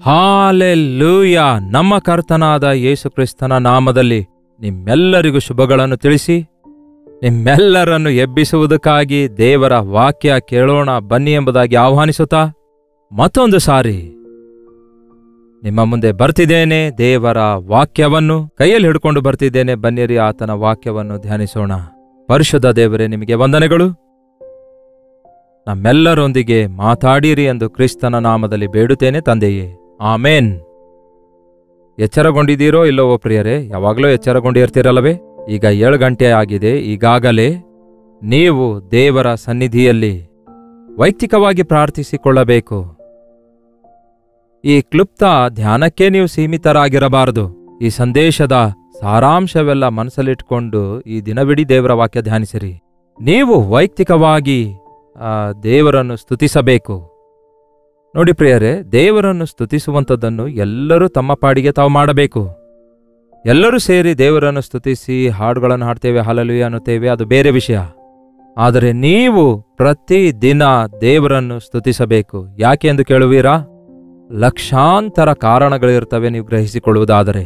Hallelujah. ನಮ್ಮ ಕರ್ತನಾದ ಯೇಸು ಕ್ರಿಸ್ತನ ನಾಮದಲ್ಲಿ ನಿಮ್ಮೆಲ್ಲರಿಗೂ ಶುಭಗಳನ್ನು ತಿಳಿಸಿ ನಿಮ್ಮೆಲ್ಲರನ್ನು ಎಬ್ಬಿಸುವುದಕ್ಕಾಗಿ ದೇವರ ವಾಕ್ಯ ಕೇಳೋಣ ಬನ್ನಿ ಎಂಬುದಾಗಿ ಆಹ್ವಾನಿಸುತ್ತಾ ಮತ್ತೊಂದು ಸಾರಿ ನಿಮ್ಮ ಮುಂದೆ ಬರ್ತಿದ್ದೇನೆ. ದೇವರ ವಾಕ್ಯವನ್ನು ಕೈಯಲ್ಲಿ ಹಿಡ್ಕೊಂಡು ಬರ್ತಿದ್ದೇನೆ. ಬನ್ನಿರಿ ಆತನ ವಾಕ್ಯವನ್ನು ಧ್ಯಾನಿಸೋಣ. ಪರಿಶುದ್ಧ ದೇವರೇ, ನಿಮಗೆ ವಂದನೆಗಳು. ನಮ್ಮೆಲ್ಲರೊಂದಿಗೆ ಮಾತಾಡಿರಿ ಎಂದು ಕ್ರಿಸ್ತನ ನಾಮದಲ್ಲಿ ಬೇಡುತ್ತೇನೆ ತಂದೆಯೇ, ಆಮೇನ್. ಎಚ್ಚರಗೊಂಡಿದ್ದೀರೋ ಇಲ್ಲವೋ ಪ್ರಿಯರೇ? ಯಾವಾಗಲೂ ಎಚ್ಚರಗೊಂಡಿರ್ತೀರಲ್ಲವೇ? ಈಗ 7 ಗಂಟೆ ಆಗಿದೆ. ಈಗಾಗಲೇ ನೀವು ದೇವರ ಸನ್ನಿಧಿಯಲ್ಲಿ ವೈಯಕ್ತಿಕವಾಗಿ ಪ್ರಾರ್ಥಿಸಿಕೊಳ್ಳಬೇಕು. ಈ ಕ್ಲುಪ್ತ ಧ್ಯಾನಕ್ಕೆ ನೀವು ಸೀಮಿತರಾಗಿರಬಾರದು. ಈ ಸಂದೇಶದ ಸಾರಾಂಶವೆಲ್ಲ ಮನಸ್ಸಲ್ಲಿಟ್ಕೊಂಡು ಈ ದಿನವಿಡೀ ದೇವರ ವಾಕ್ಯ ಧ್ಯಾನಿಸಿರಿ. ನೀವು ವೈಯಕ್ತಿಕವಾಗಿ ದೇವರನ್ನು ಸ್ತುತಿಸಬೇಕು. ನೋಡಿ ಪ್ರಿಯರೇ, ದೇವರನ್ನು ಸ್ತುತಿಸುವಂಥದ್ದನ್ನು ಎಲ್ಲರೂ ತಮ್ಮ ಪಾಡಿಗೆ ತಾವು ಮಾಡಬೇಕು. ಎಲ್ಲರೂ ಸೇರಿ ದೇವರನ್ನು ಸ್ತುತಿಸಿ ಹಾಡುಗಳನ್ನು ಹಾಡ್ತೇವೆ, ಹಲ್ಲೆಲೂಯಾ ಅನ್ನುತ್ತೇವೆ, ಅದು ಬೇರೆ ವಿಷಯ. ಆದರೆ ನೀವು ಪ್ರತಿದಿನ ದೇವರನ್ನು ಸ್ತುತಿಸಬೇಕು. ಯಾಕೆ ಎಂದು ಕೇಳುವೀರಾ? ಲಕ್ಷಾಂತರ ಕಾರಣಗಳಿರ್ತವೆ ನೀವು ಗ್ರಹಿಸಿಕೊಳ್ಳುವುದಾದರೆ.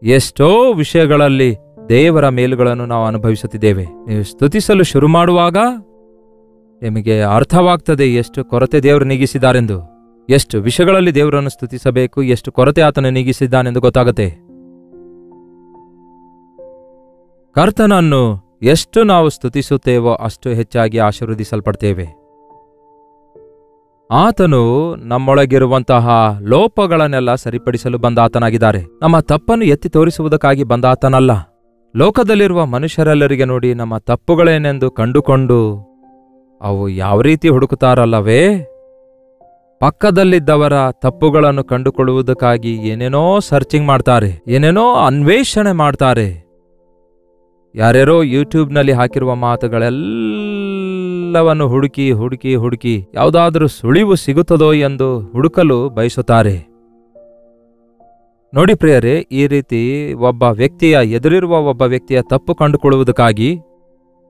ಎಷ್ಟೋ ವಿಷಯಗಳಲ್ಲಿ ದೇವರ ಮೇಲುಗಳನ್ನು ನಾವು ಅನುಭವಿಸುತ್ತಿದ್ದೇವೆ. ನೀವು ಸ್ತುತಿಸಲು ಶುರು ಮಾಡುವಾಗ ನಿಮಗೆ ಅರ್ಥವಾಗ್ತದೆ ಎಷ್ಟು ಕೊರತೆ ದೇವರು ನೀಗಿಸಿದ್ದಾರೆಂದು. ಎಷ್ಟು ವಿಷಯಗಳಲ್ಲಿ ದೇವರನ್ನು ಸ್ತುತಿಸಬೇಕು, ಎಷ್ಟು ಕೊರತೆ ಆತನು ನೀಗಿಸಿದ್ದಾನೆಂದು ಗೊತ್ತಾಗುತ್ತೆ. ಕರ್ತನನ್ನು ಎಷ್ಟು ನಾವು ಸ್ತುತಿಸುತ್ತೇವೋ ಅಷ್ಟು ಹೆಚ್ಚಾಗಿ ಆಶೀರ್ವದಿಸಲ್ಪಡ್ತೇವೆ. ಆತನು ನಮ್ಮೊಳಗಿರುವಂತಹ ಲೋಪಗಳನ್ನೆಲ್ಲ ಸರಿಪಡಿಸಲು ಬಂದಾತನಾಗಿದ್ದಾರೆ. ನಮ್ಮ ತಪ್ಪನ್ನು ಎತ್ತಿ ತೋರಿಸುವುದಕ್ಕಾಗಿ ಬಂದಾತನಲ್ಲ. ಲೋಕದಲ್ಲಿರುವ ಮನುಷ್ಯರೆಲ್ಲರಿಗೆ ನೋಡಿ ನಮ್ಮ ತಪ್ಪುಗಳೇನೆಂದು ಕಂಡುಕೊಂಡು ಅವು ಯಾವ ರೀತಿ ಹುಡುಕುತ್ತಾರಲ್ಲವೇ, ಪಕ್ಕದಲ್ಲಿದ್ದವರ ತಪ್ಪುಗಳನ್ನು ಕಂಡುಕೊಳ್ಳುವುದಕ್ಕಾಗಿ ಏನೇನೋ ಸರ್ಚಿಂಗ್ ಮಾಡ್ತಾರೆ, ಏನೇನೋ ಅನ್ವೇಷಣೆ ಮಾಡ್ತಾರೆ. ಯಾರ್ಯಾರೋ ಯೂಟ್ಯೂಬ್ನಲ್ಲಿ ಹಾಕಿರುವ ಮಾತುಗಳೆಲ್ಲವನ್ನು ಹುಡುಕಿ ಹುಡುಕಿ ಹುಡುಕಿ ಯಾವುದಾದ್ರೂ ಸುಳಿವು ಸಿಗುತ್ತದೋ ಎಂದು ಹುಡುಕಲು ಬಯಸುತ್ತಾರೆ. ನೋಡಿ ಪ್ರಿಯರೇ, ಈ ರೀತಿ ಎದುರಿರುವ ಒಬ್ಬ ವ್ಯಕ್ತಿಯ ತಪ್ಪು ಕಂಡುಕೊಳ್ಳುವುದಕ್ಕಾಗಿ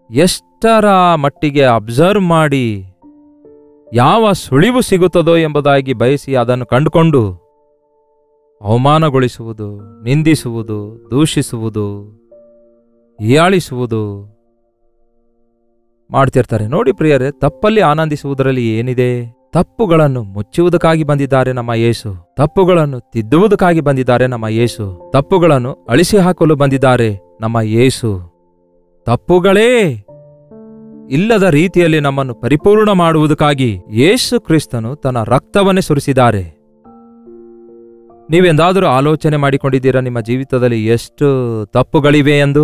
ಎಷ್ಟರ ಮಟ್ಟಿಗೆ ಅಬ್ಸರ್ವ್ ಮಾಡಿ ಯಾವ ಸುಳಿವು ಸಿಗುತ್ತದೋ ಎಂಬುದಾಗಿ ಬಯಸಿ ಅದನ್ನು ಕಂಡುಕೊಂಡು ಅವಮಾನಗೊಳಿಸುವುದು, ನಿಂದಿಸುವುದು, ದೂಷಿಸುವುದು, ಹೀಯಾಳಿಸುವುದು ಮಾಡ್ತಿರ್ತಾರೆ. ನೋಡಿ ಪ್ರಿಯರೇ, ತಪ್ಪಲ್ಲಿ ಆನಂದಿಸುವುದರಲ್ಲಿ ಏನಿದೆ? ತಪ್ಪುಗಳನ್ನು ಮುಚ್ಚುವುದಕ್ಕಾಗಿ ಬಂದಿದ್ದಾರೆ ನಮ್ಮ ಯೇಸು. ತಪ್ಪುಗಳನ್ನು ತಿದ್ದುವುದಕ್ಕಾಗಿ ಬಂದಿದ್ದಾರೆ ನಮ್ಮ ಯೇಸು. ತಪ್ಪುಗಳನ್ನು ಅಳಿಸಿ ಹಾಕಲು ಬಂದಿದ್ದಾರೆ ನಮ್ಮ ಯೇಸು. ತಪ್ಪುಗಳೇ ಇಲ್ಲದ ರೀತಿಯಲ್ಲಿ ನಮ್ಮನ್ನು ಪರಿಪೂರ್ಣ ಮಾಡುವುದಕ್ಕಾಗಿ ಯೇಸು ಕ್ರಿಸ್ತನು ತನ್ನ ರಕ್ತವನ್ನೇ ಸುರಿಸಿದ್ದಾರೆ. ನೀವೆಂದಾದರೂ ಆಲೋಚನೆ ಮಾಡಿಕೊಂಡಿದ್ದೀರಾ ನಿಮ್ಮ ಜೀವಿತದಲ್ಲಿ ಎಷ್ಟು ತಪ್ಪುಗಳಿವೆ ಎಂದು?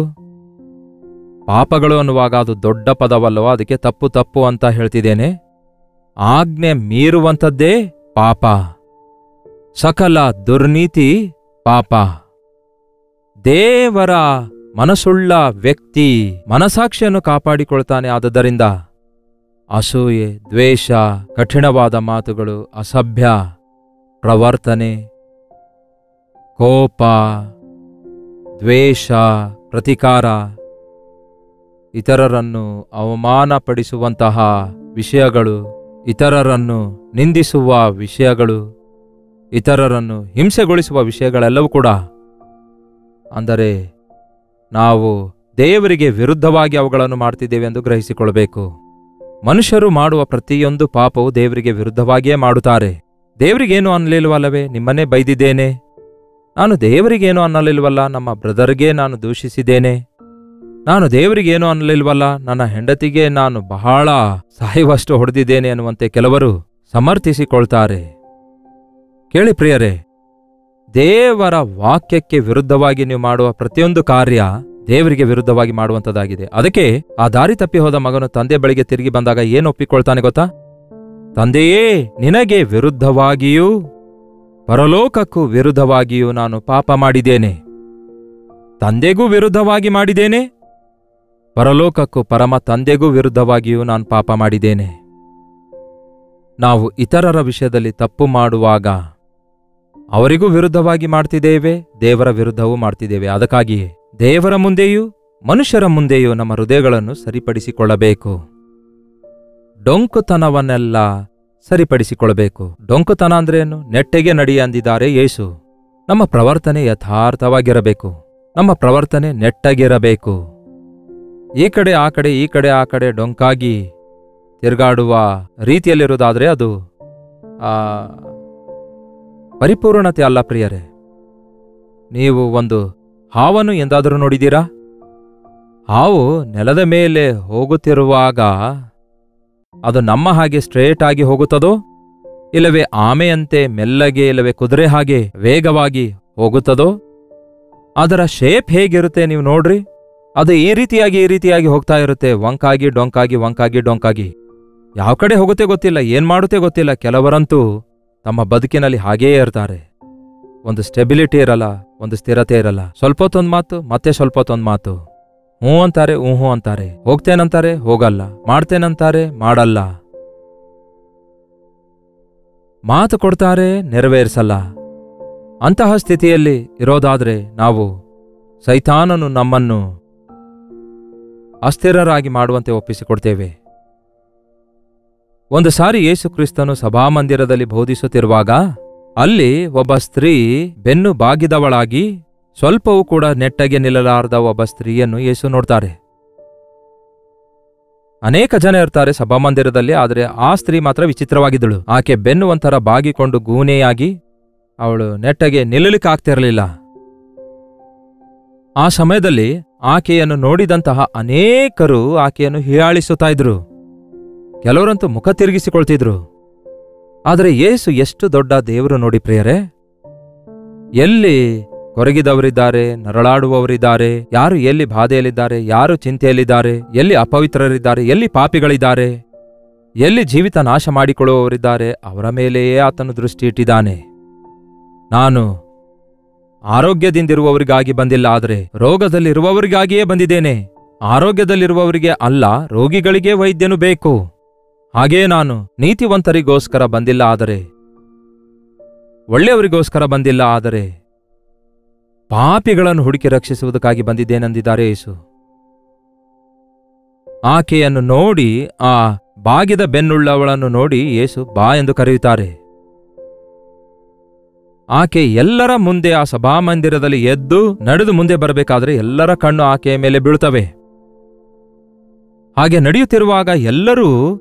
ಪಾಪಗಳು ಅನ್ನುವಾಗ ಅದು ದೊಡ್ಡ ಪದವಲ್ಲವೋ, ಅದಕ್ಕೆ ತಪ್ಪು ತಪ್ಪು ಅಂತ ಹೇಳ್ತಿದ್ದೇನೆ. ಆಜ್ಞೆ ಮೀರುವಂಥದ್ದೇ ಪಾಪ. ಸಕಲ ದುರ್ನೀತಿ ಪಾಪ. ದೇವರ ಮನಸ್ಸುಳ್ಳ ವ್ಯಕ್ತಿ ಮನಸಾಕ್ಷಿಯನ್ನು ಕಾಪಾಡಿಕೊಳ್ತಾನೆ. ಆದುದರಿಂದ ಅಸೂಯೆ, ದ್ವೇಷ, ಕಠಿಣವಾದ ಮಾತುಗಳು, ಅಸಭ್ಯ ಪ್ರವರ್ತನೆ, ಕೋಪ, ದ್ವೇಷ, ಪ್ರತಿಕಾರ, ಇತರರನ್ನು ಅವಮಾನಪಡಿಸುವಂತಹ ವಿಷಯಗಳು, ಇತರರನ್ನು ನಿಂದಿಸುವ ವಿಷಯಗಳು, ಇತರರನ್ನು ಹಿಂಸೆಗೊಳಿಸುವ ವಿಷಯಗಳೆಲ್ಲವೂ ಕೂಡ, ಅಂದರೆ ನಾವು ದೇವರಿಗೆ ವಿರುದ್ಧವಾಗಿ ಅವುಗಳನ್ನು ಮಾಡ್ತಿದ್ದೇವೆ ಎಂದು ಗ್ರಹಿಸಿಕೊಳ್ಳಬೇಕು. ಮನುಷ್ಯರು ಮಾಡುವ ಪ್ರತಿಯೊಂದು ಪಾಪವು ದೇವರಿಗೆ ವಿರುದ್ಧವಾಗಿಯೇ ಮಾಡುತ್ತಾರೆ. ದೇವರಿಗೇನು ಅನ್ನಲಿಲ್ವಲ್ಲವೇ? ನಿಮ್ಮನ್ನೇ ಬೈದಿದ್ದೇನೆ, ನಾನು ದೇವರಿಗೇನು ಅನ್ನಲಿಲ್ವಲ್ಲ, ನಮ್ಮ ಬ್ರದರ್ಗೆ ನಾನು ದೂಷಿಸಿದ್ದೇನೆ, ನಾನು ದೇವರಿಗೇನು ಅನ್ನಲಿಲ್ವಲ್ಲ, ನನ್ನ ಹೆಂಡತಿಗೆ ನಾನು ಬಹಳ ಸಾಯುವಷ್ಟು ಹೊಡೆದಿದ್ದೇನೆ ಎನ್ನುವಂತೆ ಕೆಲವರು ಸಮರ್ಥಿಸಿಕೊಳ್ತಾರೆ. ಕೇಳಿ ಪ್ರಿಯರೇ, ದೇವರ ವಾಕ್ಯಕ್ಕೆ ವಿರುದ್ಧವಾಗಿ ನೀವು ಮಾಡುವ ಪ್ರತಿಯೊಂದು ಕಾರ್ಯ ದೇವರಿಗೆ ವಿರುದ್ಧವಾಗಿ ಮಾಡುವಂಥದ್ದಾಗಿದೆ. ಅದಕ್ಕೆ ಆ ದಾರಿ ತಪ್ಪಿ ಹೋದ ಮಗನು ತಂದೆ ಬಳಿಗೆ ತಿರುಗಿ ಬಂದಾಗ ಏನು ಒಪ್ಪಿಕೊಳ್ತಾನೆ ಗೊತ್ತಾ? ತಂದೆಯೇ, ನಿನಗೆ ವಿರುದ್ಧವಾಗಿಯೂ ಪರಲೋಕಕ್ಕೂ ವಿರುದ್ಧವಾಗಿಯೂ ನಾನು ಪಾಪ ಮಾಡಿದ್ದೇನೆ. ತಂದೆಗೂ ವಿರುದ್ಧವಾಗಿ ಮಾಡಿದ್ದೇನೆ, ಪರಲೋಕಕ್ಕೂ ಪರಮ ತಂದೆಗೂ ವಿರುದ್ಧವಾಗಿಯೂ ನಾನು ಪಾಪ ಮಾಡಿದ್ದೇನೆ. ನಾವು ಇತರರ ವಿಷಯದಲ್ಲಿ ತಪ್ಪು ಮಾಡುವಾಗ ಅವರಿಗೂ ವಿರುದ್ಧವಾಗಿ ಮಾಡ್ತಿದ್ದೇವೆ, ದೇವರ ವಿರುದ್ಧವೂ ಮಾಡ್ತಿದ್ದೇವೆ. ಅದಕ್ಕಾಗಿಯೇ ದೇವರ ಮುಂದೆಯೂ ಮನುಷ್ಯರ ಮುಂದೆಯೂ ನಮ್ಮ ಹೃದಯಗಳನ್ನು ಸರಿಪಡಿಸಿಕೊಳ್ಳಬೇಕು. ಡೊಂಕುತನವನ್ನೆಲ್ಲ ಸರಿಪಡಿಸಿಕೊಳ್ಳಬೇಕು. ಡೊಂಕುತನ ಅಂದ್ರೇನು? ನೆಟ್ಟಗೆ ನಡಿ ಅಂದಿದ್ದಾರೆ ಯೇಸು. ನಮ್ಮ ಪ್ರವರ್ತನೆ ಯಥಾರ್ಥವಾಗಿರಬೇಕು. ನಮ್ಮ ಪ್ರವರ್ತನೆ ನೆಟ್ಟಗಿರಬೇಕು. ಈ ಕಡೆ ಆ ಕಡೆ ಈ ಕಡೆ ಆ ಕಡೆ ಡೊಂಕಾಗಿ ತಿರುಗಾಡುವ ರೀತಿಯಲ್ಲಿರುವುದಾದ್ರೆ ಅದು ಪರಿಪೂರ್ಣತೆ ಅಲ್ಲ ಪ್ರಿಯರೇ. ನೀವು ಒಂದು ಹಾವನ್ನು ಎಂದಾದರೂ ನೋಡಿದ್ದೀರಾ? ಹಾವು ನೆಲದ ಮೇಲೆ ಹೋಗುತ್ತಿರುವಾಗ ಅದು ನಮ್ಮ ಹಾಗೆ ಸ್ಟ್ರೇಟ್ ಆಗಿ ಹೋಗುತ್ತದೋ, ಇಲ್ಲವೇ ಆಮೆಯಂತೆ ಮೆಲ್ಲಗೆ, ಇಲ್ಲವೇ ಕುದುರೆ ಹಾಗೆ ವೇಗವಾಗಿ ಹೋಗುತ್ತದೋ? ಅದರ ಶೇಪ್ ಹೇಗಿರುತ್ತೆ ನೀವು ನೋಡ್ರಿ. ಅದು ಈ ರೀತಿಯಾಗಿ ಹೋಗ್ತಾ ಇರುತ್ತೆ, ವಂಕಾಗಿ ಡೊಂಕಾಗಿ ವಂಕಾಗಿ ಡೊಂಕಾಗಿ. ಯಾವ ಕಡೆ ಹೋಗುತ್ತೆ ಗೊತ್ತಿಲ್ಲ, ಏನ್ ಮಾಡುತ್ತೆ ಗೊತ್ತಿಲ್ಲ. ಕೆಲವರಂತೂ ತಮ್ಮ ಬದುಕಿನಲ್ಲಿ ಹಾಗೇ ಇರ್ತಾರೆ. ಒಂದು ಸ್ಟೆಬಿಲಿಟಿ ಇರಲ್ಲ, ಒಂದು ಸ್ಥಿರತೆ ಇರಲ್ಲ. ಸ್ವಲ್ಪ ಹೊತ್ತೊಂದು ಮಾತು, ಮತ್ತೆ ಸ್ವಲ್ಪ ಹೊತ್ತೊಂದು ಮಾತು. ಹ್ಞೂ ಅಂತಾರೆ, ಹ್ಞೂ ಅಂತಾರೆ. ಹೋಗ್ತೇನಂತಾರೆ, ಹೋಗಲ್ಲ. ಮಾಡ್ತೇನಂತಾರೆ, ಮಾಡಲ್ಲ. ಮಾತು ಕೊಡ್ತಾರೆ, ನೆರವೇರಿಸಲ್ಲ. ಅಂತಹ ಸ್ಥಿತಿಯಲ್ಲಿ ಇರೋದಾದ್ರೆ ನಾವು ಸೈತಾನನು ನಮ್ಮನ್ನು ಅಸ್ಥಿರರಾಗಿ ಮಾಡುವಂತೆ ಒಪ್ಪಿಸಿಕೊಡ್ತೇವೆ. ಒಂದು ಸಾರಿ ಯೇಸು ಕ್ರಿಸ್ತನು ಸಭಾಮಂದಿರದಲ್ಲಿ ಬೋಧಿಸುತ್ತಿರುವಾಗ ಅಲ್ಲಿ ಒಬ್ಬ ಸ್ತ್ರೀ ಬೆನ್ನು ಬಾಗಿದವಳಾಗಿ ಸ್ವಲ್ಪವೂ ಕೂಡ ನೆಟ್ಟಗೆ ನಿಲ್ಲಲಾರದ ಒಬ್ಬ ಸ್ತ್ರೀಯನ್ನು ಯೇಸು ನೋಡ್ತಾರೆ. ಅನೇಕ ಜನ ಇರ್ತಾರೆ ಸಭಾಮಂದಿರದಲ್ಲಿ, ಆದರೆ ಆ ಸ್ತ್ರೀ ಮಾತ್ರ ವಿಚಿತ್ರವಾಗಿದ್ದಳು. ಆಕೆ ಬೆನ್ನು ಒಂಥರ ಬಾಗಿಕೊಂಡು ಗೂನೆಯಾಗಿ ಅವಳು ನೆಟ್ಟಗೆ ನಿಲ್ಲಲಿಕ್ಕಾಗ್ತಿರಲಿಲ್ಲ. ಆ ಸಮಯದಲ್ಲಿ ಆಕೆಯನ್ನು ನೋಡಿದಂತಹ ಅನೇಕರು ಆಕೆಯನ್ನು ಹೀಯಾಳಿಸುತ್ತಾ ಇದ್ರು. ಕೆಲವರಂತೂ ಮುಖ ತಿರುಗಿಸಿಕೊಳ್ತಿದ್ರು. ಆದರೆ ಯೇಸು ಎಷ್ಟು ದೊಡ್ಡ ದೇವರು ನೋಡಿ ಪ್ರಿಯರೇ. ಎಲ್ಲಿ ಕೊರಗಿದವರಿದ್ದಾರೆ, ನರಳಾಡುವವರಿದ್ದಾರೆ, ಯಾರು ಎಲ್ಲಿ ಬಾಧೆಯಲ್ಲಿದ್ದಾರೆ, ಯಾರು ಚಿಂತೆಯಲ್ಲಿದ್ದಾರೆ, ಎಲ್ಲಿ ಅಪವಿತ್ರರಿದ್ದಾರೆ, ಎಲ್ಲಿ ಪಾಪಿಗಳಿದ್ದಾರೆ, ಎಲ್ಲಿ ಜೀವಿತ ನಾಶ ಮಾಡಿಕೊಳ್ಳುವವರಿದ್ದಾರೆ, ಅವರ ಮೇಲೆಯೇ ಆತನು ದೃಷ್ಟಿ ಇಟ್ಟಿದ್ದಾನೆ. ನಾನು ಆರೋಗ್ಯದಿಂದಿರುವವರಿಗಾಗಿ ಬಂದಿಲ್ಲ, ಆದರೆ ರೋಗದಲ್ಲಿರುವವರಿಗಾಗಿಯೇ ಬಂದಿದ್ದೇನೆ. ಆರೋಗ್ಯದಲ್ಲಿರುವವರಿಗೆ ಅಲ್ಲ, ರೋಗಿಗಳಿಗೆ ವೈದ್ಯನು ಬೇಕು. ಹಾಗೇ ನಾನು ನೀತಿವಂತರಿಗೋಸ್ಕರ ಬಂದಿಲ್ಲ, ಆದರೆ ಒಳ್ಳೆಯವರಿಗೋಸ್ಕರ ಬಂದಿಲ್ಲ, ಆದರೆ ಪಾಪಿಗಳನ್ನು ಹುಡುಕಿ ರಕ್ಷಿಸುವುದಕ್ಕಾಗಿ ಬಂದಿದ್ದೇನೆಂದಿದ್ದಾರೆ ಯೇಸು. ಆಕೆಯನ್ನು ನೋಡಿ, ಆ ಬಾಗಿದ ಬೆನ್ನುಳ್ಳವಳನ್ನು ನೋಡಿ ಯೇಸು ಬಾ ಎಂದು ಕರೆಯುತ್ತಾರೆ. ಆಕೆ ಎಲ್ಲರ ಮುಂದೆ ಆ ಸಭಾಮಂದಿರದಲ್ಲಿ ಎದ್ದು ನಡೆದು ಮುಂದೆ ಬರಬೇಕಾದ್ರೆ ಎಲ್ಲರ ಕಣ್ಣು ಆಕೆಯ ಮೇಲೆ ಬೀಳುತ್ತವೆ. ಹಾಗೆ ನಡೆಯುತ್ತಿರುವಾಗ ಎಲ್ಲರೂ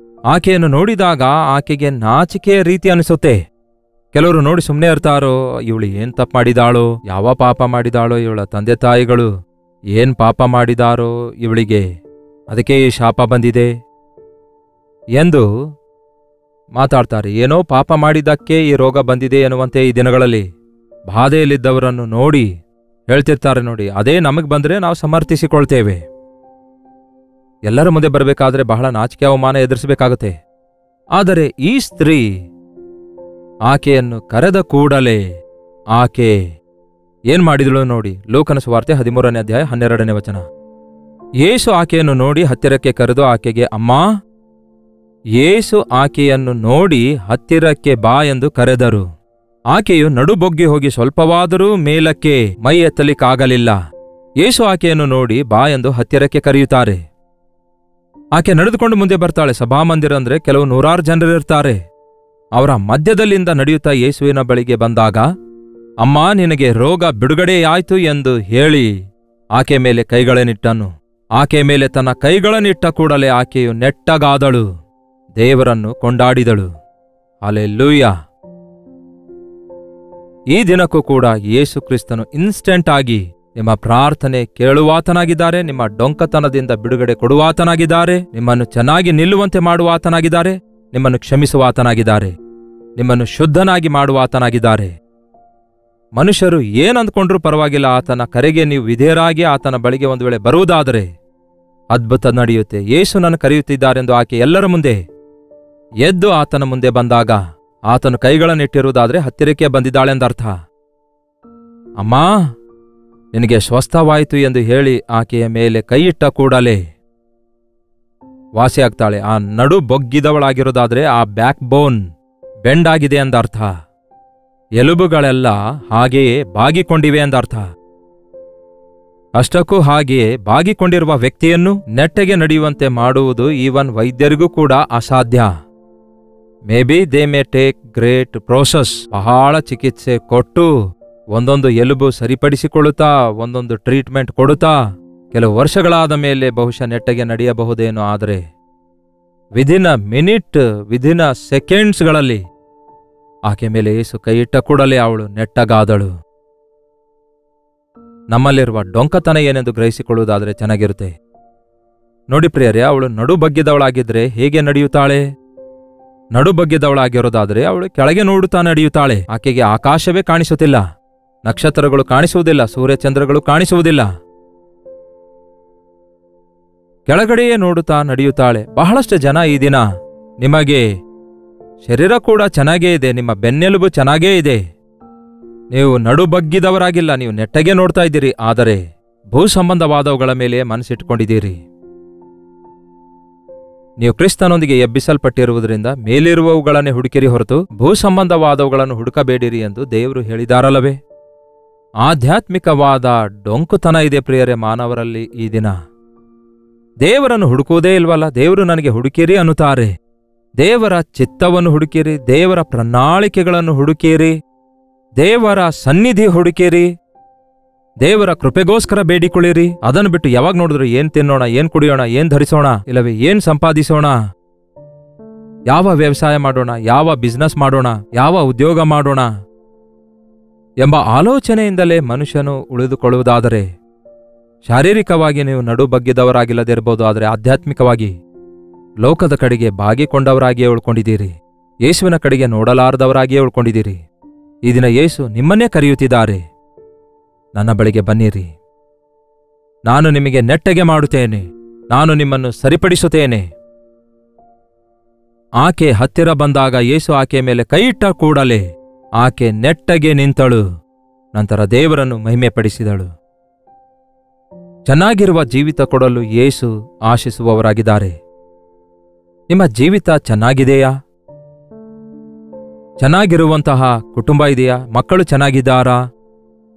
ಆಕೆಯನ್ನು ನೋಡಿದಾಗ ಆಕೆಗೆ ನಾಚಿಕೆಯ ರೀತಿ ಅನಿಸುತ್ತೆ. ಕೆಲವರು ನೋಡಿ ಸುಮ್ಮನೆ ಇರ್ತಾರೋ, ಇವಳು ಏನ್ ತಪ್ಪು ಮಾಡಿದಾಳೋ, ಯಾವ ಪಾಪ ಮಾಡಿದಾಳೋ, ಇವಳ ತಂದೆ ತಾಯಿಗಳು ಏನ್ ಪಾಪ ಮಾಡಿದಾರೋ ಇವಳಿಗೆ, ಅದಕ್ಕೆ ಈ ಶಾಪ ಬಂದಿದೆ ಎಂದು ಮಾತಾಡ್ತಾರೆ. ಏನೋ ಪಾಪ ಮಾಡಿದ್ದಕ್ಕೆ ಈ ರೋಗ ಬಂದಿದೆ ಎನ್ನುವಂತೆ ಈ ದಿನಗಳಲ್ಲಿ ಬಾಧೆಯಲ್ಲಿದ್ದವರನ್ನು ನೋಡಿ ಹೇಳ್ತಿರ್ತಾರೆ ನೋಡಿ. ಅದೇ ನಮಗೆ ಬಂದ್ರೆ ನಾವು ಸಮರ್ಥಿಸಿಕೊಳ್ತೇವೆ. ಎಲ್ಲರ ಮುಂದೆ ಬರಬೇಕಾದ್ರೆ ಬಹಳ ನಾಚಿಕೆ ಅವಮಾನ ಎದುರಿಸಬೇಕಾಗುತ್ತೆ. ಆದರೆ ಈ ಸ್ತ್ರೀ ಆಕೆಯನ್ನು ಕರೆದ ಕೂಡಲೇ ಆಕೆ ಏನ್ ಮಾಡಿದಳು ನೋಡಿ. ಲೂಕನ ಸುವಾರ್ತೆ 13ನೇ ಅಧ್ಯಾಯ 12ನೇ ವಚನ. ಯೇಸು ಆಕೆಯನ್ನು ನೋಡಿ ಹತ್ತಿರಕ್ಕೆ ಕರೆದು ಆಕೆಗೆ, ಅಮ್ಮ. ಯೇಸು ಆಕೆಯನ್ನು ನೋಡಿ ಹತ್ತಿರಕ್ಕೆ ಬಾ ಎಂದು ಕರೆದರು. ಆಕೆಯು ನಡುಬೊಗ್ಗಿ ಹೋಗಿ ಸ್ವಲ್ಪವಾದರೂ ಮೇಲಕ್ಕೆ ಮೈ ಎತ್ತಲಿಕ್ಕಾಗಲಿಲ್ಲ. ಯೇಸು ಆಕೆಯನ್ನು ನೋಡಿ ಬಾ ಎಂದು ಹತ್ತಿರಕ್ಕೆ ಕರೆಯುತ್ತಾರೆ. ಆಕೆ ನಡೆದುಕೊಂಡು ಮುಂದೆ ಬರ್ತಾಳೆ. ಸಭಾಮಂದಿರ ಅಂದ್ರೆ ಕೆಲವು ನೂರಾರು ಜನರಿರ್ತಾರೆ. ಅವರ ಮಧ್ಯದಲ್ಲಿಂದ ನಡೆಯುತ್ತಾ ಯೇಸುವಿನ ಬಳಿಗೆ ಬಂದಾಗ, ಅಮ್ಮ, ನಿನಗೆ ರೋಗ ಬಿಡುಗಡೆಯಾಯ್ತು ಎಂದು ಹೇಳಿ ಆಕೆ ಮೇಲೆ ಕೈಗಳನ್ನಿಟ್ಟನು. ಆಕೆ ಮೇಲೆ ತನ್ನ ಕೈಗಳನ್ನಿಟ್ಟ ಕೂಡಲೇ ಆಕೆಯು ನೆಟ್ಟಗಾದಳು, ದೇವರನ್ನು ಕೊಂಡಾಡಿದಳು. ಹಲ್ಲೆಲೂಯ. ಈ ದಿನಕ್ಕೂ ಕೂಡ ಯೇಸು ಕ್ರಿಸ್ತನು ಇನ್ಸ್ಟೆಂಟ್ ಆಗಿ ನಿಮ್ಮ ಪ್ರಾರ್ಥನೆ ಕೇಳುವಾತನಾಗಿದ್ದಾರೆ, ನಿಮ್ಮ ಡೊಂಕತನದಿಂದ ಬಿಡುಗಡೆ ಕೊಡುವಾತನಾಗಿದ್ದಾರೆ, ನಿಮ್ಮನ್ನು ಚೆನ್ನಾಗಿ ನಿಲ್ಲುವಂತೆ ಮಾಡುವಾತನಾಗಿದ್ದಾರೆ, ನಿಮ್ಮನ್ನು ಕ್ಷಮಿಸುವಾತನಾಗಿದ್ದಾರೆ, ನಿಮ್ಮನ್ನು ಶುದ್ಧನಾಗಿ ಮಾಡುವಾತನಾಗಿದ್ದಾರೆ. ಮನುಷ್ಯರು ಏನಂದ್ಕೊಂಡ್ರೂ ಪರವಾಗಿಲ್ಲ, ಆತನ ಕರೆಗೆ ನೀವು ವಿಧೇಯರಾಗಿ ಆತನ ಬಳಿಗೆ ಒಂದು ವೇಳೆ ಬರುವುದಾದರೆ ಅದ್ಭುತ ನಡೆಯುತ್ತೆ. ಯೇಸು ನನ್ನ ಕರೆಯುತ್ತಿದ್ದಾರೆಂದು ಆಕೆ ಎಲ್ಲರ ಮುಂದೆ ಎದ್ದು ಆತನ ಮುಂದೆ ಬಂದಾಗ ಆತನು ಕೈಗಳನ್ನಿಟ್ಟಿರುವುದಾದ್ರೆ ಹತ್ತಿರಕ್ಕೆ ಬಂದಿದ್ದಾಳೆಂದರ್ಥ. ಅಮ್ಮ, ನಿನಗೆ ಸ್ವಸ್ಥವಾಯಿತು ಎಂದು ಹೇಳಿ ಆಕೆಯ ಮೇಲೆ ಕೈಯಿಟ್ಟ ಕೂಡಲೇ ವಾಸಿಯಾಗ್ತಾಳೆ. ಆ ನಡು ಬೊಗ್ಗಿದವಳಾಗಿರೋದಾದ್ರೆ ಆ ಬ್ಯಾಕ್ ಬೋನ್ ಬೆಂಡಾಗಿದೆ ಎಂದರ್ಥ. ಎಲುಬುಗಳೆಲ್ಲ ಹಾಗೆಯೇ ಬಾಗಿಕೊಂಡಿವೆ ಎಂದರ್ಥ. ಅಷ್ಟಕ್ಕೂ ಹಾಗೆಯೇ ಬಾಗಿಕೊಂಡಿರುವ ವ್ಯಕ್ತಿಯನ್ನು ನೆಟ್ಟಗೆ ನಡೆಯುವಂತೆ ಮಾಡುವುದು ಈವನ್ ವೈದ್ಯರಿಗೂ ಕೂಡ ಅಸಾಧ್ಯ. May be they may take great process. ಬಹಳ ಚಿಕಿತ್ಸೆ ಕೊಟ್ಟು ಒಂದೊಂದು ಎಲುಬು ಸರಿಪಡಿಸಿಕೊಳ್ಳುತ್ತಾ ಒಂದೊಂದು ಟ್ರೀಟ್ಮೆಂಟ್ ಕೊಡುತ್ತಾ ಕೆಲವು ವರ್ಷಗಳಾದ ಮೇಲೆ ಬಹುಶಃ ನೆಟ್ಟಗೆ ನಡೆಯಬಹುದೇನೋ. ಆದರೆ within a minute, within a ಸೆಕೆಂಡ್ಸ್ಗಳಲ್ಲಿ ಆಕೆ ಮೇಲೆ ಯೇಸು ಕೈ ಇಟ್ಟ ಕೂಡಲೇ ಅವಳು ನೆಟ್ಟಗಾದಳು. ನಮ್ಮಲ್ಲಿರುವ ಡೊಂಕತನ ಏನೆಂದು ಗ್ರಹಿಸಿಕೊಳ್ಳುವುದಾದರೆ ಚೆನ್ನಾಗಿರುತ್ತೆ. ನೋಡಿ ಪ್ರಿಯರೇ, ಅವಳು ನಡು ಬಗ್ಗಿದವಳಾಗಿದ್ರೆ ಹೇಗೆ ನಡೆಯುತ್ತಾಳೆ? ನಡು ಬಗ್ಗಿದವಳಾಗಿರೋದಾದರೆ ಅವಳು ಕೆಳಗೆ ನೋಡುತ್ತಾ ನಡೆಯುತ್ತಾಳೆ. ಆಕೆಗೆ ಆಕಾಶವೇ ಕಾಣಿಸುತ್ತಿಲ್ಲ, ನಕ್ಷತ್ರಗಳು ಕಾಣಿಸುವುದಿಲ್ಲ, ಸೂರ್ಯಚಂದ್ರಗಳು ಕಾಣಿಸುವುದಿಲ್ಲ. ಕೆಳಗಡೆಯೇ ನೋಡುತ್ತಾ ನಡೆಯುತ್ತಾಳೆ. ಬಹಳಷ್ಟು ಜನ ಈ ದಿನ ನಿಮಗೆ ಶರೀರ ಕೂಡ ಚೆನ್ನಾಗೇ ಇದೆ, ನಿಮ್ಮ ಬೆನ್ನೆಲುಬು ಚೆನ್ನಾಗೇ ಇದೆ, ನೀವು ನಡು ಬಗ್ಗಿದವರಾಗಿಲ್ಲ, ನೀವು ನೆಟ್ಟಗೆ ನೋಡ್ತಾ ಇದ್ದೀರಿ, ಆದರೆ ಭೂ ಸಂಬಂಧವಾದವುಗಳ ಮೇಲೆ ಮನಸ್ಸಿಟ್ಕೊಂಡಿದ್ದೀರಿ. ನೀವು ಕ್ರಿಸ್ತನೊಂದಿಗೆ ಎಬ್ಬಿಸಲ್ಪಟ್ಟಿರುವುದರಿಂದ ಮೇಲಿರುವವುಗಳನ್ನೇ ಹುಡುಕಿರಿ ಹೊರತು ಭೂ ಸಂಬಂಧವಾದವುಗಳನ್ನು ಹುಡುಕಬೇಡಿರಿ ಎಂದು ದೇವರು ಹೇಳಿದಾರಲ್ಲವೇ? ಆಧ್ಯಾತ್ಮಿಕವಾದ ಡೊಂಕುತನ ಇದೆ ಪ್ರಿಯರೇ ಮಾನವರಲ್ಲಿ ಈ ದಿನ. ದೇವರನ್ನು ಹುಡುಕುವುದೇ ಇಲ್ವಲ್ಲ. ದೇವರು ನನಗೆ ಹುಡುಕಿರಿ ಅನ್ನುತ್ತಾರೆ. ದೇವರ ಚಿತ್ತವನ್ನು ಹುಡುಕಿರಿ, ದೇವರ ಪ್ರಣಾಳಿಕೆಗಳನ್ನು ಹುಡುಕಿರಿ, ದೇವರ ಸನ್ನಿಧಿ ಹುಡುಕಿರಿ, ದೇವರ ಕೃಪೆಗೋಸ್ಕರ ಬೇಡಿಕೊಳ್ಳಿರಿ. ಅದನ್ನು ಬಿಟ್ಟು ಯಾವಾಗ ನೋಡಿದ್ರು ಏನ್ ತಿನ್ನೋಣ, ಏನ್ ಕುಡಿಯೋಣ, ಏನ್ ಧರಿಸೋಣ, ಇಲ್ಲವೇ ಏನ್ ಸಂಪಾದಿಸೋಣ, ಯಾವ ವ್ಯವಸಾಯ ಮಾಡೋಣ, ಯಾವ ಬಿಸ್ನೆಸ್ ಮಾಡೋಣ, ಯಾವ ಉದ್ಯೋಗ ಮಾಡೋಣ ಎಂಬ ಆಲೋಚನೆಯಿಂದಲೇ ಮನುಷ್ಯನು ಉಳಿದುಕೊಳ್ಳುವುದಾದರೆ ಶಾರೀರಿಕವಾಗಿ ನೀವು ನಡು ಬಗ್ಗಿದವರಾಗಿಲ್ಲದಿರಬಹುದು, ಆದರೆ ಆಧ್ಯಾತ್ಮಿಕವಾಗಿ ಲೋಕದ ಕಡೆಗೆ ಬಾಗಿಕೊಂಡವರಾಗಿಯೇ ಉಳ್ಕೊಂಡಿದ್ದೀರಿ. ಯೇಸುವಿನ ಕಡೆಗೆ ನೋಡಲಾರದವರಾಗಿಯೇ ಉಳ್ಕೊಂಡಿದ್ದೀರಿ. ಈ ದಿನ ಯೇಸು ನಿಮ್ಮನ್ನೇ ಕರೆಯುತ್ತಿದ್ದಾರೆ, ನನ್ನ ಬಳಿಗೆ ಬನ್ನಿರಿ, ನಾನು ನಿಮಗೆ ನೆಟ್ಟಗೆ ಮಾಡುತ್ತೇನೆ, ನಾನು ನಿಮ್ಮನ್ನು ಸರಿಪಡಿಸುತ್ತೇನೆ. ಆಕೆ ಹತ್ತಿರ ಬಂದಾಗ ಯೇಸು ಆಕೆ ಮೇಲೆ ಕೈಯಿಟ್ಟ ಕೂಡಲೇ ಆಕೆ ನೆಟ್ಟಗೆ ನಿಂತಳು. ನಂತರ ದೇವರನ್ನು ಮಹಿಮೆಪಡಿಸಿದಳು. ಚೆನ್ನಾಗಿರುವ ಜೀವಿತ ಕೊಡಲು ಯೇಸು ಆಶಿಸುವವರಾಗಿದ್ದಾರೆ. ನಿಮ್ಮ ಜೀವಿತ ಚೆನ್ನಾಗಿದೆಯಾ? ಚೆನ್ನಾಗಿರುವಂತಹ ಕುಟುಂಬ ಇದೆಯಾ? ಮಕ್ಕಳು ಚೆನ್ನಾಗಿದ್ದಾರಾ?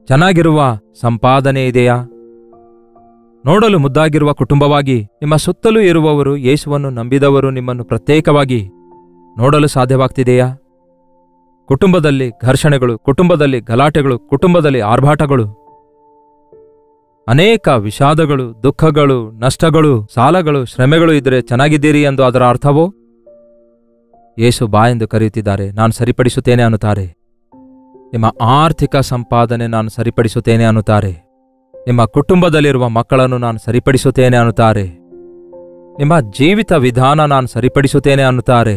ಚೆನ್ನಾಗಿರುವ ಸಂಪಾದನೆ ಇದೆಯಾ? ನೋಡಲು ಮುದ್ದಾಗಿರುವ ಕುಟುಂಬವಾಗಿ ನಿಮ್ಮ ಸುತ್ತಲೂ ಇರುವವರು ಯೇಸುವನ್ನು ನಂಬಿದವರು ನಿಮ್ಮನ್ನು ಪ್ರತ್ಯೇಕವಾಗಿ ನೋಡಲು ಸಾಧ್ಯವಾಗ್ತಿದೆಯಾ? ಕುಟುಂಬದಲ್ಲಿ ಘರ್ಷಣೆಗಳು, ಕುಟುಂಬದಲ್ಲಿ ಗಲಾಟೆಗಳು, ಕುಟುಂಬದಲ್ಲಿ ಆರ್ಭಾಟಗಳು, ಅನೇಕ ವಿಷಾದಗಳು, ದುಃಖಗಳು, ನಷ್ಟಗಳು, ಸಾಲಗಳು, ಶ್ರಮೆಗಳು ಇದ್ದರೆ ಚೆನ್ನಾಗಿದ್ದೀರಿ ಎಂದು ಅದರ ಅರ್ಥವೋ? ಯೇಸು ಬಾ ಎಂದು ಕರೆಯುತ್ತಿದ್ದಾರೆ, ನಾನು ಸರಿಪಡಿಸುತ್ತೇನೆ ಅನ್ನುತ್ತಾರೆ. ನಿಮ್ಮ ಆರ್ಥಿಕ ಸಂಪಾದನೆ ನಾನು ಸರಿಪಡಿಸುತ್ತೇನೆ ಅನ್ನುತ್ತಾರೆ. ನಿಮ್ಮ ಕುಟುಂಬದಲ್ಲಿರುವ ಮಕ್ಕಳನ್ನು ನಾನು ಸರಿಪಡಿಸುತ್ತೇನೆ ಅನ್ನುತ್ತಾರೆ. ನಿಮ್ಮ ಜೀವಿತ ವಿಧಾನ ನಾನು ಸರಿಪಡಿಸುತ್ತೇನೆ ಅನ್ನುತ್ತಾರೆ.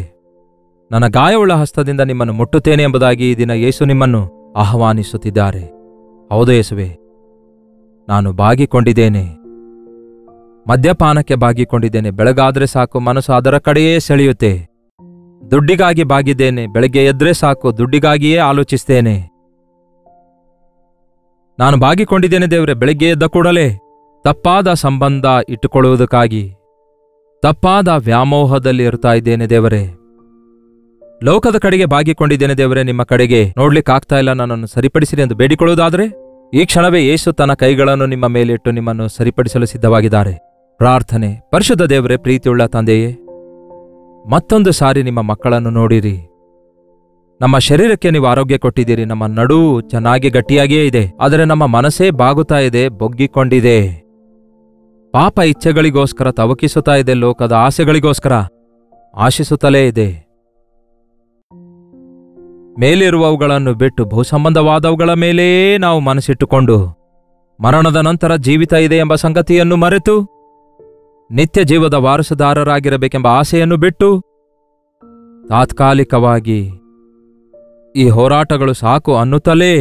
ನನ್ನ ಗಾಯವುಳ್ಳ ಹಸ್ತದಿಂದ ನಿಮ್ಮನ್ನು ಮುಟ್ಟುತ್ತೇನೆ ಎಂಬುದಾಗಿ ಈ ದಿನ ಯೇಸು ನಿಮ್ಮನ್ನು ಆಹ್ವಾನಿಸುತ್ತಿದ್ದಾರೆ. ಹೌದು ಯೇಸುವೆ, ನಾನು ಬಾಗಿಕೊಂಡಿದ್ದೇನೆ, ಮದ್ಯಪಾನಕ್ಕೆ ಬಾಗಿಕೊಂಡಿದ್ದೇನೆ. ಬೆಳಗಾದ್ರೆ ಸಾಕು ಮನಸ್ಸು ಅದರ ಕಡೆಯೇ ಸೆಳೆಯುತ್ತೆ. ದುಡ್ಡಿಗಾಗಿ ಬಾಗಿದ್ದೇನೆ, ಬೆಳಗ್ಗೆ ಎದ್ರೆ ಸಾಕು ದುಡ್ಡಿಗಾಗಿಯೇ ಆಲೋಚಿಸ್ತೇನೆ. ನಾನು ಬಾಗಿಕೊಂಡಿದ್ದೇನೆ ದೇವರೇ, ಬೆಳಗ್ಗೆ ಎದ್ದ ಕೂಡಲೇ ತಪ್ಪಾದ ಸಂಬಂಧ ಇಟ್ಟುಕೊಳ್ಳುವುದಕ್ಕಾಗಿ ತಪ್ಪಾದ ವ್ಯಾಮೋಹದಲ್ಲಿ ಇರ್ತಾ ಇದ್ದೇನೆ ದೇವರೇ. ಲೋಕದ ಕಡೆಗೆ ಬಾಗಿಕೊಂಡಿದ್ದೇನೆ ದೇವರೇ, ನಿಮ್ಮ ಕಡೆಗೆ ನೋಡ್ಲಿಕ್ಕಾಗ್ತಾ ಇಲ್ಲ, ನನ್ನನ್ನು ಸರಿಪಡಿಸಿರಿ ಎಂದು ಬೇಡಿಕೊಳ್ಳುವುದಾದರೆ ಈ ಕ್ಷಣವೇ ಯೇಸು ತನ್ನ ಕೈಗಳನ್ನು ನಿಮ್ಮ ಮೇಲಿಟ್ಟು ನಿಮ್ಮನ್ನು ಸರಿಪಡಿಸಲು ಸಿದ್ಧವಾಗಿದ್ದಾರೆ. ಪ್ರಾರ್ಥನೆ. ಪರಿಶುದ್ಧ ದೇವರೇ, ಪ್ರೀತಿಯುಳ್ಳ ತಂದೆಯೇ, ಮತ್ತೊಂದು ಸಾರಿ ನಿಮ್ಮ ಮಕ್ಕಳನ್ನು ನೋಡಿರಿ. ನಮ್ಮ ಶರೀರಕ್ಕೆ ನೀವು ಆರೋಗ್ಯ ಕೊಟ್ಟಿದ್ದೀರಿ, ನಮ್ಮ ನಡುವು ಚೆನ್ನಾಗಿ ಗಟ್ಟಿಯಾಗಿಯೇ ಇದೆ, ಆದರೆ ನಮ್ಮ ಮನಸ್ಸೇ ಬಾಗುತ್ತಾ ಇದೆ, ಬೊಗ್ಗಿಕೊಂಡಿದೆ. ಪಾಪ ಇಚ್ಛೆಗಳಿಗೋಸ್ಕರ ತವಕಿಸುತ್ತಾ ಇದೆ, ಲೋಕದ ಆಸೆಗಳಿಗೋಸ್ಕರ ಆಶಿಸುತ್ತಲೇ ಇದೆ. ಮೇಲಿರುವವುಗಳನ್ನು ಬಿಟ್ಟು ಭೂಸಂಬಂಧವಾದವುಗಳ ಮೇಲೇ ನಾವು ಮನಸ್ಸಿಟ್ಟುಕೊಂಡು ಮರಣದ ನಂತರ ಜೀವಿತ ಇದೆ ಎಂಬ ಸಂಗತಿಯನ್ನು ಮರೆತು ನಿತ್ಯ ಜೀವದ ವಾರಸುದಾರರಾಗಿರಬೇಕೆಂಬ ಆಸೆಯನ್ನು ಬಿಟ್ಟು ತಾತ್ಕಾಲಿಕವಾಗಿ ಈ ಹೋರಾಟಗಳು ಸಾಕು ಅನ್ನುತ್ತಲೇ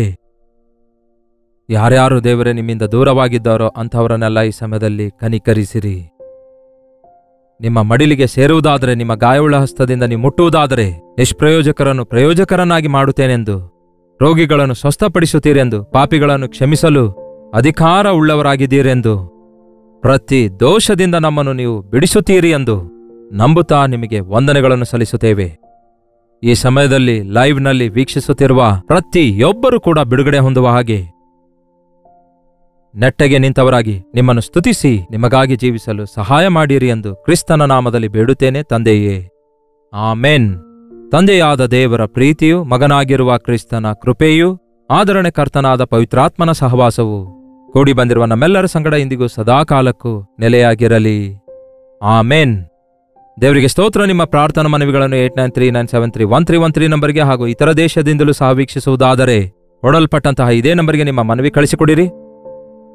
ಯಾರ್ಯಾರು ದೇವರೇ ನಿಮ್ಮಿಂದ ದೂರವಾಗಿದ್ದಾರೋ ಅಂಥವರನ್ನೆಲ್ಲ ಈ ಸಮಯದಲ್ಲಿ ಕನಿಕರಿಸಿರಿ. ನಿಮ್ಮ ಮಡಿಲಿಗೆ ಸೇರುವುದಾದರೆ, ನಿಮ್ಮ ಗಾಯವುಳ್ಳ ಹಸ್ತದಿಂದ ನೀವು ಮುಟ್ಟುವುದಾದರೆ ನಿಷ್ಪ್ರಯೋಜಕರನ್ನು ಪ್ರಯೋಜಕರನ್ನಾಗಿ ಮಾಡುತ್ತೇನೆಂದು, ರೋಗಿಗಳನ್ನು ಸ್ವಸ್ಥಪಡಿಸುತ್ತೀರೆಂದು, ಪಾಪಿಗಳನ್ನು ಕ್ಷಮಿಸಲು ಅಧಿಕಾರ ಉಳ್ಳವರಾಗಿದ್ದೀರೆಂದು, ಪ್ರತಿ ದೋಷದಿಂದ ನಮ್ಮನ್ನು ನೀವು ಬಿಡಿಸುತ್ತೀರಿ ಎಂದು ನಂಬುತ್ತಾ ನಿಮಗೆ ವಂದನೆಗಳನ್ನು ಸಲ್ಲಿಸುತ್ತೇವೆ. ಈ ಸಮಯದಲ್ಲಿ ಲೈವ್ನಲ್ಲಿ ವೀಕ್ಷಿಸುತ್ತಿರುವ ಪ್ರತಿಯೊಬ್ಬರೂ ಕೂಡ ಬಿಡುಗಡೆ ಹೊಂದುವ ಹಾಗೆ ನೆಟ್ಟಗೆ ನಿಂತವರಾಗಿ ನಿಮ್ಮನ್ನು ಸ್ತುತಿಸಿ ನಿಮಗಾಗಿ ಜೀವಿಸಲು ಸಹಾಯ ಮಾಡಿರಿ ಎಂದು ಕ್ರಿಸ್ತನ ನಾಮದಲ್ಲಿ ಬೇಡುತ್ತೇನೆ ತಂದೆಯೇ, ಆಮೆನ್. ತಂದೆಯಾದ ದೇವರ ಪ್ರೀತಿಯು, ಮಗನಾಗಿರುವ ಕ್ರಿಸ್ತನ ಕೃಪೆಯು, ಆದರಣೆ ಕರ್ತನಾದ ಪವಿತ್ರಾತ್ಮನ ಸಹವಾಸವು ಕೂಡಿ ಬಂದಿರುವ ನಮ್ಮೆಲ್ಲರ ಸಂಗಡ ಇಂದಿಗೂ ಸದಾಕಾಲಕ್ಕೂ ನೆಲೆಯಾಗಿರಲಿ. ಆಮೇನ್. ದೇವರಿಗೆ ಸ್ತೋತ್ರ. ನಿಮ್ಮ ಪ್ರಾರ್ಥನಾ ಮನವಿಗಳನ್ನು 8939731313 ನಂಬರ್ಗೆ ಹಾಗೂ ಇತರ ದೇಶದಿಂದಲೂ ಸಹ ವೀಕ್ಷಿಸುವುದಾದರೆ ಹೊಡಲ್ಪಟ್ಟಂತಹ ಇದೇ ನಂಬರ್ಗೆ ನಿಮ್ಮ ಮನವಿ ಕಳಿಸಿಕೊಡಿರಿ.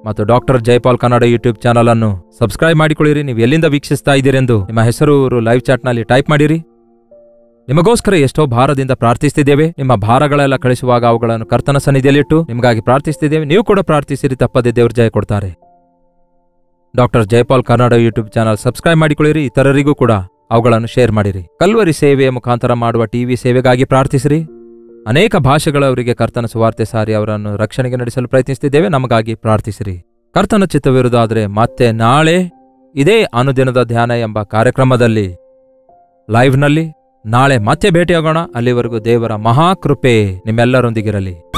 ಮತ್ತು doctor Jaipal Kannada YouTube channel ಅನ್ನು ಸಬ್ಸ್ಕ್ರೈಬ್ ಮಾಡಿಕೊಳ್ಳಿರಿ. ನೀವು ಎಲ್ಲಿಂದ ವೀಕ್ಷಿಸ್ತಾ ಇದ್ದೀರೆಂದು ನಿಮ್ಮ ಹೆಸರು ಲೈವ್ ಚಾಟ್ನಲ್ಲಿ ಟೈಪ್ ಮಾಡಿರಿ. ನಿಮಗೋಸ್ಕರ ಎಷ್ಟೋ ಭಾರದಿಂದ ಪ್ರಾರ್ಥಿಸ್ತಿದ್ದೇವೆ. ನಿಮ್ಮ ಭಾರಗಳೆಲ್ಲ ಕಳಿಸುವಾಗ ಅವುಗಳನ್ನು ಕರ್ತನ ಸನ್ನಿಧಿಯಲ್ಲಿಟ್ಟು ನಿಮಗಾಗಿ ಪ್ರಾರ್ಥಿಸ್ತಿದ್ದೇವೆ. ನೀವು ಕೂಡ ಪ್ರಾರ್ಥಿಸಿರಿ, ತಪ್ಪದೆ ದೇವ್ರ ಜಯ ಕೊಡ್ತಾರೆ. Doctor Jaipal Kannada YouTube channel subscribe ಮಾಡಿಕೊಳ್ಳಿರಿ. ಇತರರಿಗೂ ಕೂಡ ಅವುಗಳನ್ನು ಶೇರ್ ಮಾಡಿರಿ. ಕಲ್ವರಿ ಸೇವೆಯ ಮುಖಾಂತರ ಮಾಡುವ ಟಿವಿ ಸೇವೆಗಾಗಿ ಪ್ರಾರ್ಥಿಸಿರಿ. ಅನೇಕ ಭಾಷೆಗಳವರಿಗೆ ಕರ್ತನ ಸುವಾರ್ತೆ ಸಾರಿ ಅವರನ್ನು ರಕ್ಷಣೆಗೆ ನಡೆಸಲು ಪ್ರಯತ್ನಿಸುತ್ತಿದ್ದೇವೆ. ನಮಗಾಗಿ ಪ್ರಾರ್ಥಿಸಿರಿ. ಕರ್ತನ ಚಿತ್ತವಿರುವುದಾದರೆ ಮತ್ತೆ ನಾಳೆ ಇದೇ ಅನುದಿನದ ಧ್ಯಾನ ಎಂಬ ಕಾರ್ಯಕ್ರಮದಲ್ಲಿ ಲೈವ್ನಲ್ಲಿ ನಾಳೆ ಮತ್ತೆ ಭೇಟಿಯಾಗೋಣ. ಅಲ್ಲಿವರೆಗೂ ದೇವರ ಮಹಾಕೃಪೆ ನಿಮ್ಮೆಲ್ಲರೊಂದಿಗಿರಲಿ.